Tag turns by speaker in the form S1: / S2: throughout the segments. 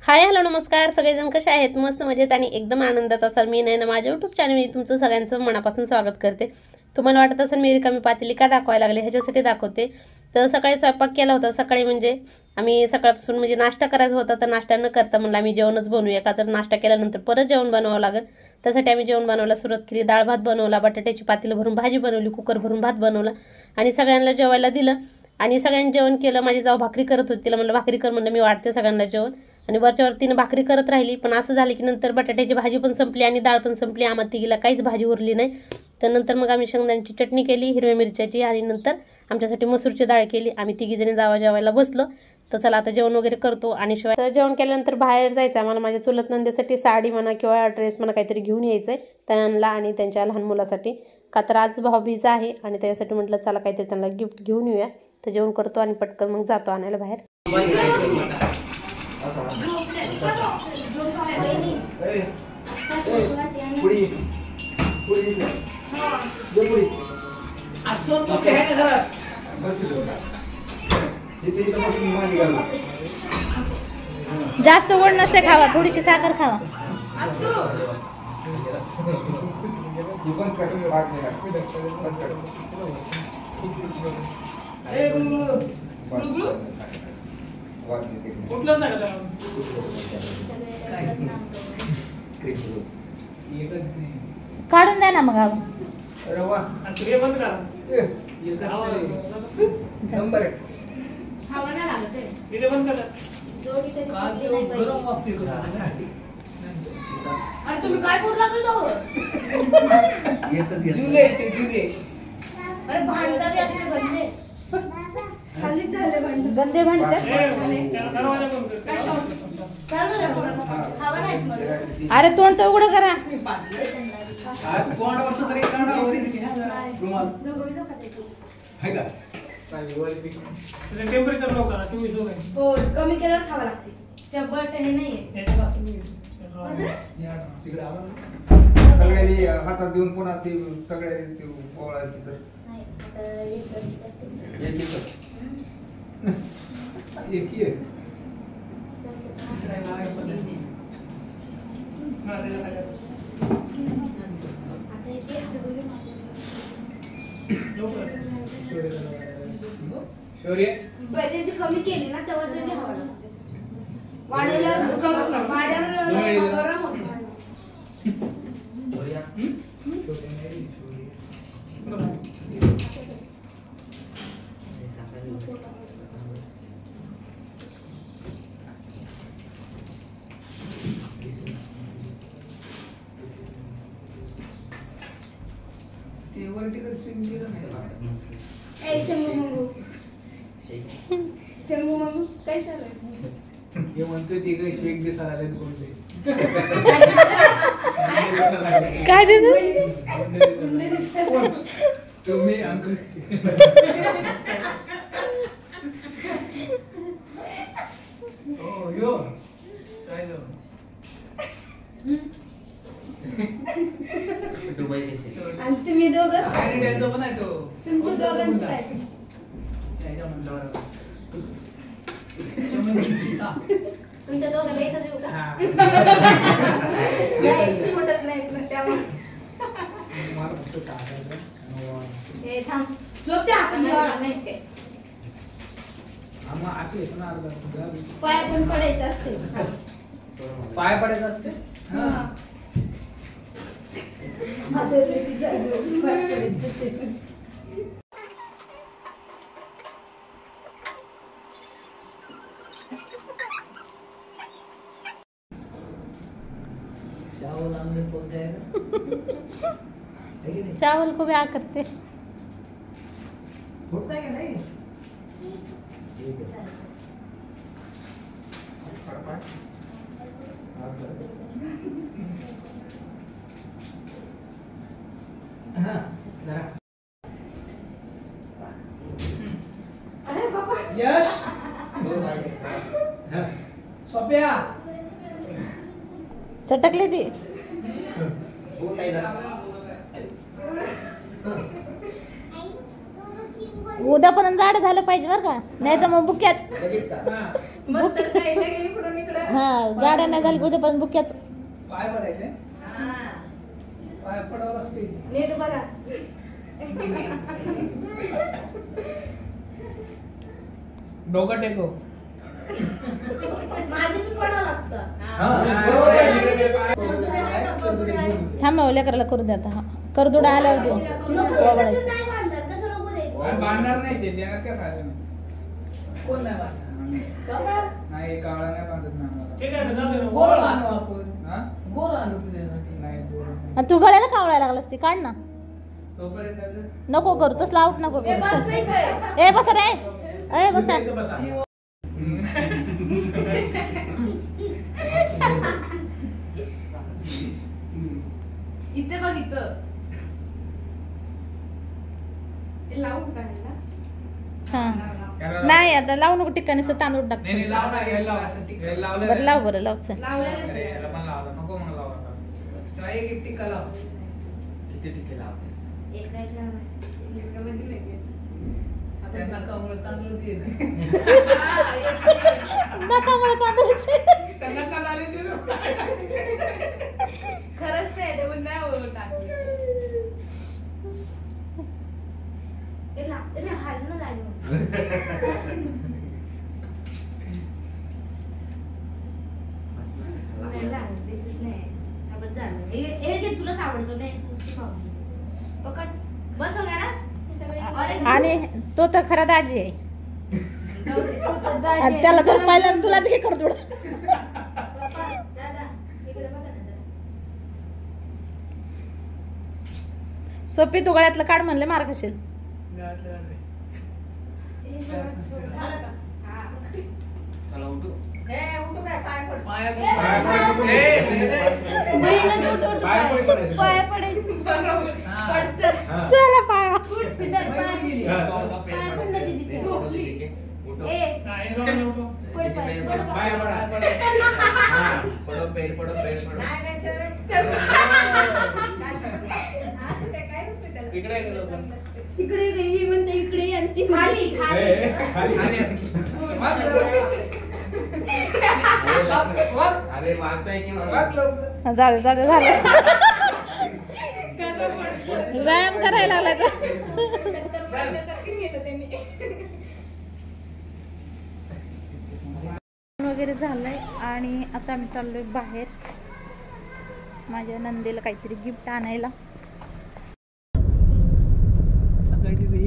S1: Hi hello नमस्कार सगळेजण कसे आहेत मस्त मजेत आणि एकदम आनंदात असाल मी नाही ना माझ्या YouTube चॅनलवर तुमचं सगळ्यांचं मनापासून स्वागत करते। तुम्हाला वाटत असेल मी रिकामी पातेली का दाखवायला लागले ह्याच्यासाठी दाखवते। तर सकाळी स्वयंपाक केला होता सकाळी म्हणजे आम्ही सकाळपासून म्हणजे नाश्ता करायचा होता तर नाश्ता न करता म्हणलं आम्ही जेवणच बनवूया का तर नाश्ता केल्यानंतर परत जेवण बनवावं लागेल त्यासाठी आम्ही जेवण बनवायला सुरुवात केली। डाळ भात बनवला बटाट्याची पातेली भरून भाजी बनवली कुकर भरून भात बनवला आणि सगळ्यांना जेवायला दिलं आणि सगळ्यांनी जेवण केलं। माझी जाऊ भाकरी करत होती तिला म्हणलं भाकरी कर म्हणलं मी वाढते सगळ्यांना जेवण आणि वरच्यावर तिने भाकरी करत राहिली पण असं झालं की नंतर बटाट्याची भाजी पण संपली आणि डाळ पण संपली आम्हाला तिघीला काहीच भाजी उरली नाही। तर नंतर मग आम्ही शेंगदाण्याची चटणी केली हिरव्या मिरच्याची आणि नंतर आमच्यासाठी मसूरची डाळ केली। आम्ही तिघी जणी जेवायला बसलो तर चला आता जेवण वगैरे करतो आणि शिवाय जेवण केल्यानंतर बाहेर जायचं आम्हाला माझ्या चुलत नंदेसाठी साडी म्हणा किंवा ड्रेस म्हणा काहीतरी घेऊन यायचंय त्यांना आणि त्यांच्या लहान मुलासाठी का तर आज भाऊबीज आहे आणि त्यासाठी म्हटलं चला काहीतरी त्यांना गिफ्ट घेऊन येऊया। तर जेवण करतो आणि पटकन मग जातो आणायला बाहेर। जास्त गोड नसते खावा थोडीशी साखर खावा। काढून द्या ना मग
S2: तुम्ही काय करू लागले भांडा गंदे खालीच झाले
S1: गंदे भांडतात अरे तोंड तर उघडं करा
S2: कमी केल्यावर खावा लागते त्या बटने नाहीये
S3: सगळ्यांनी हातात देऊन पुन्हा ते सगळ्यांनी पोळायची तर
S2: बरेच कमी केली ना तेव्हा त्याची हवा वाढल्यावर गरम होत
S3: वर्टिकल स्विंग केलं नाही
S2: ए चंगू मग काय चाललंय
S3: हे म्हणते ते काही शेक दिसायला लागले बोलते
S1: काय देतो
S3: तुम्ही अंकल यो काय दुबई
S2: आणि तुम्ही दोघं
S3: काय द्यायचं पण आहे तो
S2: तुमच्या दोघांचं काय तुमच्या दोघांना एकच देऊ का नाही मोठत नाही त्यामुळे हे थांब झोपते हातात नाही काय पाय पण पडायचं असते
S3: पाय पडायचं असते
S1: चावल को ब्याह करते
S3: नहीं
S2: अरे बाबा
S3: यश सोप्या
S1: चटकली ती उद्यापर्यंत जाड झालं पाहिजे बरं का नाही तर मग बुक्याच
S2: मग तर काय लगेच इकडून इकडं
S1: हा जाड्या नाही झाली उद्या पण बुक्याच
S3: पाय पडायचे पाय पडावं लागते
S2: नीट बघा
S3: डोकं टेको
S2: माझी पण पडावं लागतं
S1: थांबा लेकराला करू द्या आता करदुडा आल्यावर देऊ ओवाळायचं.
S2: नाही बांधणार कसं नको द्यायचं
S3: बांधणार नाही ते देण्यात काय फायदा नाही कोण नाही बांधणार नाही काळा नाही बांधत नाही गोर आणू आपण गोर आणू तुझ्यासाठी नाही गोर
S1: आणि तू गळ्याला कावळायला लागलास ती काढ ना
S3: तोपर्यंत
S1: नको करू तसला आउट नको
S2: हे बस
S1: करू
S2: नाही काय
S1: ए बसा रे ए बसा
S2: इथे बघ इथं हे लावू का ह्याला?
S1: हा नाही आता लावू नको ठिकाणी तांदूळ टाक बरं लाव बरं लाव चल
S2: लावलेलं आहे.
S3: एक टिक्का लाव किती टिक्के लावते
S2: एक नाही लावणार. एकामध्ये नाही आहे.
S3: त्यांना कमळ तांदूळच येत
S1: नकामुळे तांदूळचे
S3: त्यांना का झाले ते
S2: खरंच नाही ते पण नाही होत टाकलं. रे हाल ना जागे तुलाच आवडतो नाही पकड बस हो गया ना
S1: आणि तो तर खरा दाजी आहे आणि त्याला तर पाहिलं तुलाच घे करतो सोपी तू गळ्यातलं काढ म्हणले मार खाशील
S3: चला उठू
S2: पाय पडायचं
S1: चला पाया
S2: इकडे ही म्हणते इकडे आणि ती खाली
S3: अरे वागताय की
S1: झालं झालं झालं व्यायाम करायला लागला तो वगैरे झालंय आणि आता आम्ही चाललोय बाहेर माझ्या नंदेला काहीतरी गिफ्ट आणायला.
S4: सकाळी तिथे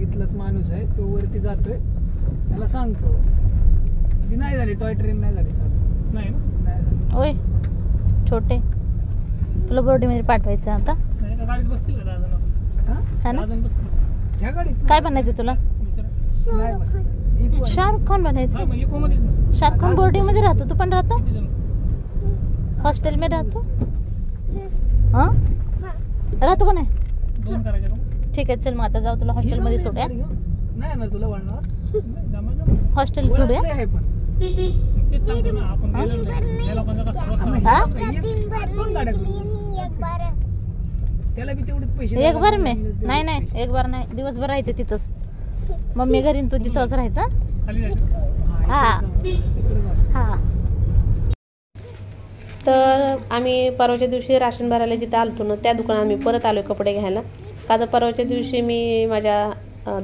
S4: इथलाच माणूस आहे तो वरती जातोय त्याला सांगतो ती नाही झाली टॉय ट्रेन नाही झाली चालू नाही झाली.
S1: ओय छोटे तुला बर्थडे पाठवायचं आता है ना
S4: ह्या गाडीत
S1: काय बनायचं तुला
S4: नाही बसत.
S1: शाहरुख खान बनायचं शाहरुख खान बर्थडे मध्ये राहतो तू पण राहतो हॉस्टेल में राहतो हा राहतो का नाही ठीक आहे चल मग आता जाऊ तुला हॉस्टेल मध्ये सोडूया
S4: नाही ना तुला वाढणार
S1: हॉस्टेल सोडूया
S4: आहे पण
S1: हा
S4: दोन गाड्या करू. त्याला बी तेवढेच पैसे
S1: एक बार में नाही नाही एक बार नाही दिवसभर राहायचं तिथंच मम्मी घरी तू तिथंच राहायचा हा हा तर आम्ही परवाच्या दिवशी राशन भरायला जिथे आलतो ना त्या दुकानात आम्ही परत आलो कपडे घ्यायला का तर परवाच्या दिवशी मी माझ्या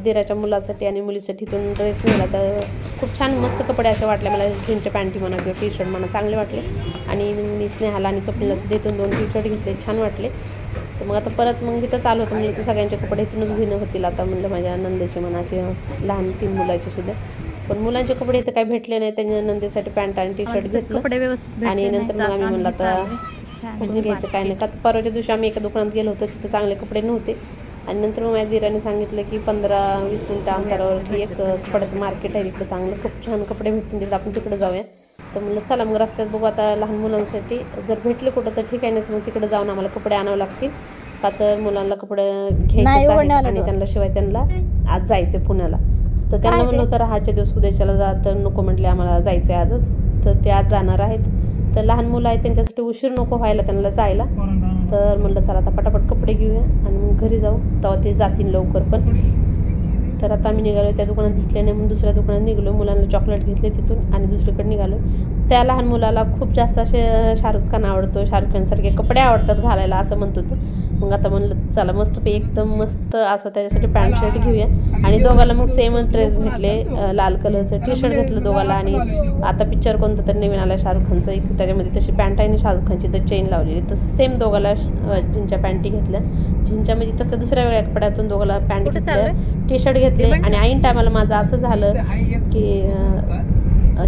S1: दिराच्या मुलासाठी आणि मुलीसाठी इथून ड्रेस नेला तर खूप छान मस्त कपडे असे वाटले मला जीनच्या पॅन्टी म्हणा किंवा टी शर्ट म्हणा चांगले वाटले आणि मी स्नेहाला आणि स्वप्नीला इथून 2 टी शर्ट घेतले छान वाटले तर मग आता परत मग तिथं चालू होतं म्हणजे सगळ्यांचे कपडे इथूनच घेणं होतील आता म्हणलं माझ्या नंदेचे म्हणा किंवा लहान 3 मुलाचे सुद्धा पण मुलांचे कपडे इथं काही भेटले नाही त्यांच्या नंदेसाठी पॅन्ट आणि टी शर्ट घेतलं आणि नंतर मग आम्ही म्हणलं आता कुठून घ्यायचं काय नाही का परवाच्या दिवशी आम्ही एका दुकानात गेलो होतो तिथं चांगले कपडे नव्हते आणि नंतर मग माझ्या दिराने सांगितलं की 15-20 मिनिटं अंतरावरती एक कपड्याचं मार्केट आहे तिकडे चांगलं खूप छान कपडे भेटतील तिथं आपण तिकडे जाऊया तर म्हणलं चला मग रस्त्यात बघू आता लहान मुलांसाठी जर भेटले कुठं तर ठीक आहे नाही मग तिकडे जाऊन आम्हाला कपडे आणावं लागतील का तर मुलांना कपडे घ्यायचे आणि त्यांना शिवाय त्यांना आज जायचे पुण्याला तर त्यांना म्हणलं होतं राहायच्या दिवस उद्याच्याला जा तर नको म्हटले आम्हाला जायचं आहे आजच तर ते आज जाणार आहेत तर लहान मुलं आहेत त्यांच्यासाठी उशीर नको व्हायला त्यांना जायला तर म्हणलं चला आता पटापट कपडे घेऊया आणि मग घरी जाऊ तेव्हा ते जातील लवकर पण तर आता आम्ही निघालो त्या दुकानात भेटले नाही म्हणून दुसऱ्या दुकानात निघालो मुलांना चॉकलेट घेतले तिथून आणि दुसरीकडे निघालो त्या लहान मुलाला खूप जास्त असे शाहरुख खान आवडतो, शाहरुख खानसारखे कपडे आवडतात घालायला असं म्हणतो तो. मग आता म्हणलं चला मस्त एकदम मस्त असं त्याच्यासाठी पॅन्ट शर्ट घेऊया. आणि दोघाला मग सेमच ड्रेस भेटले, लाल कलरचं टी शर्ट घेतलं दोघाला. आणि आता पिक्चर कोणतं तर नवीन आला शाहरुख खानचं, एक त्याच्यामध्ये तशी पॅन्ट आहे आणि शाहरुख खानची तर चेन लावलेली. तसं सेम दोघाला जीनच्या पॅन्टी घेतल्या. जीनच्या म्हणजे तसं दुसऱ्या वेळा कपड्यातून दोघाला पॅन्ट घेतल्या, टी शर्ट घेतले. आणि ऐन टायमाला माझं असं झालं की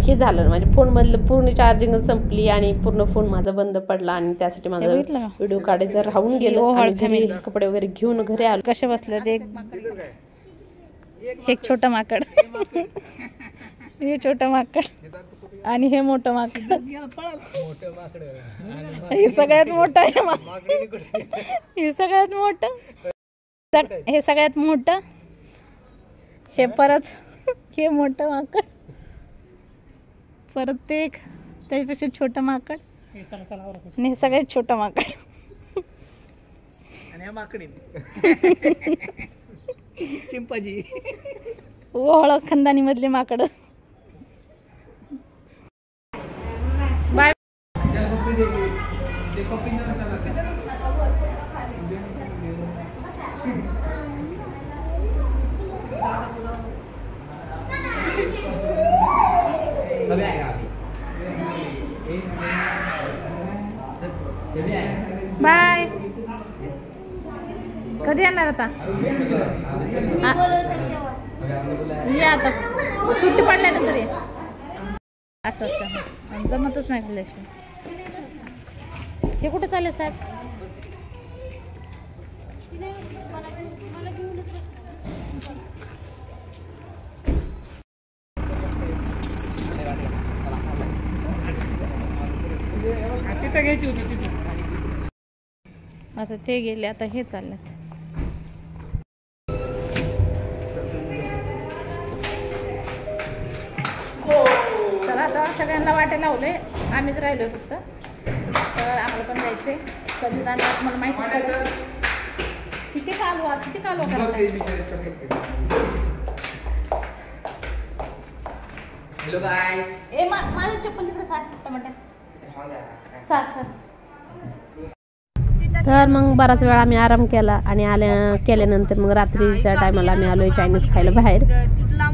S1: हे झालं, माझ्या फोनमधलं पूर्ण चार्जिंग संपली आणि पूर्ण फोन माझा बंद पडला. आणि त्यासाठी माझा व्हिडिओ काढायचं राहून गेलो. घरी कपडे वगैरे घेऊन घरी आलो.
S5: कसे बसले ते एक छोटं माकड, हे छोटं माकड आणि हे मोठं माकड. हे सगळ्यात मोठं आहे, हे सगळ्यात मोठं, हे सगळ्यात मोठं, हे परत हे मोठं माकड, परत ते एक त्याच्यापेक्षा छोटं माकड आणि हे सगळ्यात छोटं माकड.
S4: आणि माकडी चिंपाजी
S5: ओळख खानदानी मधले माकड. बाय. बाय. कधी येणार आता? ये आता सुट्टी पडल्यानंतर ये. असं असतं, जमतच नाही खाल्ल्याशिवाय. हे कुठे चालले साहेब? आता ते गेले, आता हे चाललेत. चला आता सगळ्यांना वाटे लावले, आम्हीच राहिलोय फक्त. तर आम्हाला पण जायचंय. कधी जाणार मला माहिती पडेल. किती कालवा
S3: हॅलो गाईस.
S5: ए माझं चप्पल तिकडे साठ टमाटर साठ.
S1: तर मग बराच वेळ आम्ही आराम केला आणि केल्यानंतर मग रात्रीच्या टायमाला आम्ही आलोय चायनीज खायला बाहेर.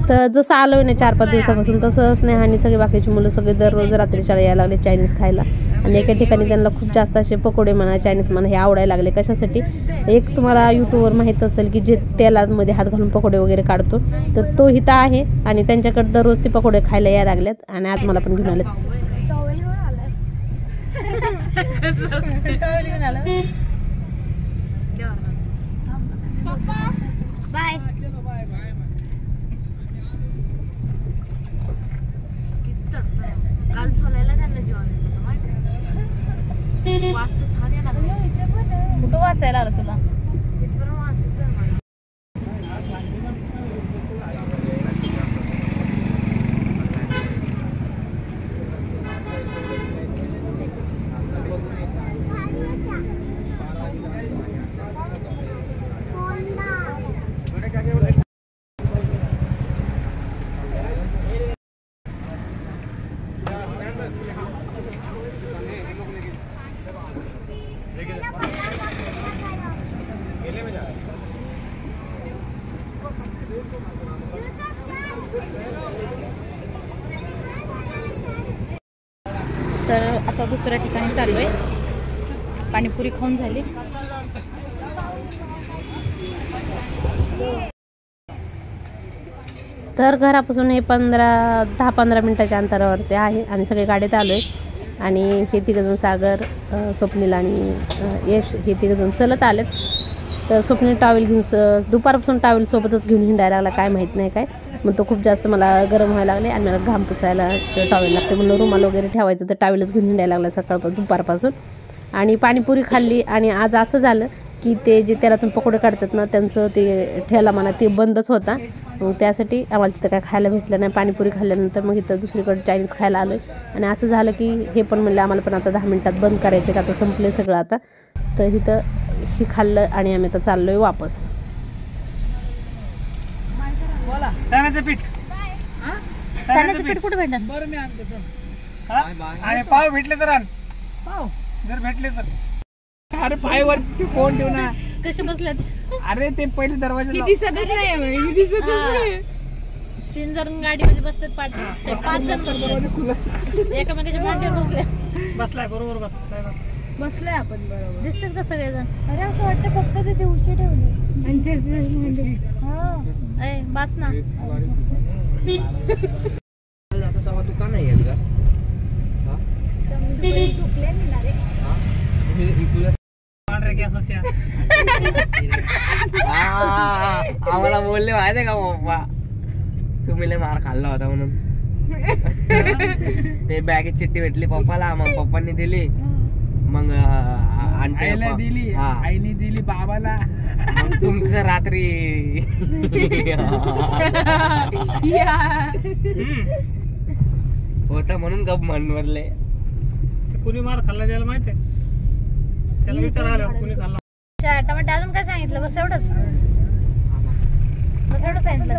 S1: तर जसं आलोय ना 4-5 दिवसापासून, तसं स्नेहानी सगळे बाकीची मुलं सगळे दररोज रात्रीच्या यायला लागले चायनीज खायला. आणि एका ठिकाणी त्यांना खूप जास्त असे पकोडे म्हणा, चायनीज म्हणा हे आवडायला लागले. कशासाठी? एक तुम्हाला यूट्यूबवर माहीत असेल की जे तेलामध्ये हात घालून पकोडे वगैरे काढतो, तर तो इथं आहे. आणि त्यांच्याकडे दररोज ते पकोडे खायला यायला लागलेत. आणि आज मला पण घेऊन आलेत.
S5: बाय. काल सोलायला त्यांना जेवण वाचतो छान आहे ना. कुठं वाचायला आलं तुला? तर आता दुसऱ्या ठिकाणी चालू आहे. पाणीपुरी खाऊन झाली.
S1: तर घरापासून हे 10-15 मिनिटाच्या अंतरावरती आहे. आणि सगळे गाडीत आलो आहे. आणि हे तिघजण सागर, स्वप्नील आणि यश हे तिघजण चलत आलेत. तर स्वप्नील टॉवेल घेऊन दुपारपासून टॉवेल सोबतच घेऊन हिंडायला लागला, काय माहीत नाही काय. मग तो खूप जास्त मला गरम व्हायला लागले आणि मला घाम पुसायला टॉवेल लागते म्हणून रुमाल वगैरे ठेवायचं, तर टॉवेलच घेऊन हिंडायला लागला सकाळपासून दुपारपासून. आणि पाणीपुरी खाल्ली. आणि आज असं झालं की ते जे तेलातून पकोडे काढतात ना, त्यांचं ते ठेला म्हणा ते बंदच होता. मग त्यासाठी आम्हाला तिथं काय खायला भेटलं नाही. पाणीपुरी खाल्ल्यानंतर मग इथं दुसरीकडे चायनीज खायला आलो आहे. आणि असं झालं की हे पण म्हणलं आम्हाला पण आता 10 मिनिटात बंद करायचं का, आता संपलं सगळं आता. तर इथं हे खाल्लं आणि आम्ही आता चाललो आहे वापस.
S5: चण्याचं पीठ कुठे भेटणार?
S4: बरं मी आणतो. अरे पाव भेटले तर आण पाव जर भेटले तर. अरे पायवर फोन ठेव ना.
S5: कसे बसल्यात?
S4: अरे ते पहिले दरवाजा
S5: दिसतच नाही. 3 जण गाडीमध्ये बसतात, 5 जण बसतात एकामेकाच्या मांडीवर
S4: बसलाय बरोबर
S5: बसलोय आपण बरोबर. दिसतात का सगळेजण? अरे असं वाटतं फक्त ते उशी ठेवले बस ना.
S3: तू का नाही येत का?
S5: चुकले मी ना रे.
S3: आम्हाला बोलले माहिती आहे का पप्पा, तुम्ही लय मार खाल्ला होता म्हणून. ते बॅगेत चिठ्ठी भेटली पप्पाला, मग पप्पांनी दिली, मग आईला दिली, आईने दिली बाबाला, मग तुमचं रात्री होता म्हणून गप म्हणवरले.
S4: कुणी मार खाल्ला त्याला माहिती आहे, त्याला विचारायला कुणी खाल्ला.
S5: टमाटे अजून काय सांगितलं? बस एवढंच सांगितलं.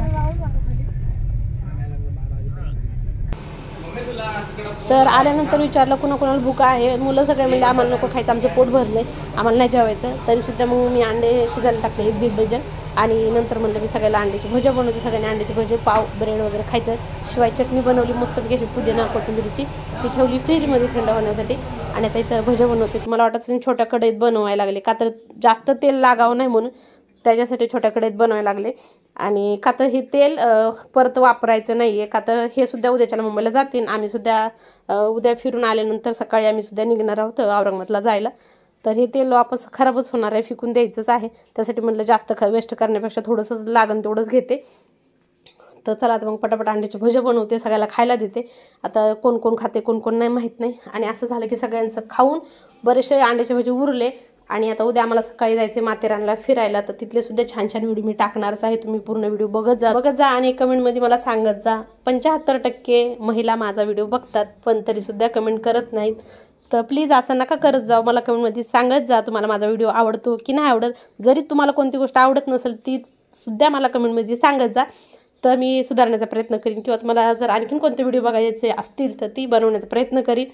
S1: तर आल्यानंतर विचारलं कुणाला भूक आहे. मुलं सगळे म्हणजे आम्हाला नको खायचं, आमचं पोट भरले, आम्हाला नाही जेवायचं. तरीसुद्धा मग मी अंडे शिजायला टाकले 1-1.5 डझन. आणि नंतर म्हणलं मी सगळ्याला अंड्याची भजी बनवते, सगळ्यांनी अंड्याची भजी, पाव, ब्रेड वगैरे खायचं. शिवाय चटणी बनवली मस्तपैकी पुदिना कोथिंबीरची, ती ठेवली फ्रीजमध्ये थंड होण्यासाठी. आणि आता इथं भजी बनवते. तुम्हाला वाटत असेल छोट्या कढईत बनवायला लागले का, तर जास्त तेल लागावं नाही म्हणून त्याच्यासाठी छोट्या कढईत बनवायला लागले. आणि का तर हे तेल परत वापरायचं नाही आहे, का तर हे सुद्धा उद्याच्याला मुंबईला जातील. आम्ही सुद्धा उद्या फिरून आल्यानंतर सकाळी आम्ही सुद्धा निघणार आहोत औरंगाबादला जायला. तर हे तेल वापस खराबच होणार आहे, फेकून द्यायचंच आहे. त्यासाठी म्हटलं जास्त वेस्ट करण्यापेक्षा थोडंसं लागन तेवढंच घेते. तर चला आता मग पटापट अंड्याची भजी बनवते, सगळ्याला खायला देते. आता कोण कोण खाते कोण कोण नाही माहीत नाही. आणि असं झालं की सगळ्यांचं खाऊन बरेचसे अंड्याचे भजी उरले. आणि आता उद्या आम्हाला सकाळी जायचे माथेरानला फिरायला, तर तिथले सुद्धा छान छान व्हिडिओ मी टाकणारच आहे. तुम्ही पूर्ण व्हिडिओ बघत जा आणि कमेंटमध्ये मला सांगत जा. 75% महिला माझा व्हिडिओ बघतात, पण तरीसुद्धा कमेंट करत नाहीत. तर प्लीज असं नका करत जाऊ, मला कमेंटमध्ये सांगत जा तुम्हाला माझा व्हिडिओ आवडतो की नाही आवडत. जरी तुम्हाला कोणती गोष्ट आवडत नसेल ती सुद्धा मला कमेंटमध्ये सांगत जा, तर मी सुधारण्याचा प्रयत्न करीन. किंवा तुम्हाला जर आणखीन कोणते व्हिडिओ बघायचे असतील तर ती बनवण्याचा प्रयत्न करीन.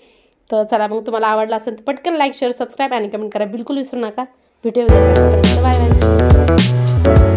S1: तर चला मग तुम्हाला आवडला असेल तर पटकन लाईक शेअर सबस्क्राईब आणि कमेंट करा बिलकुल विसरू नका. भेटूया. Bye bye.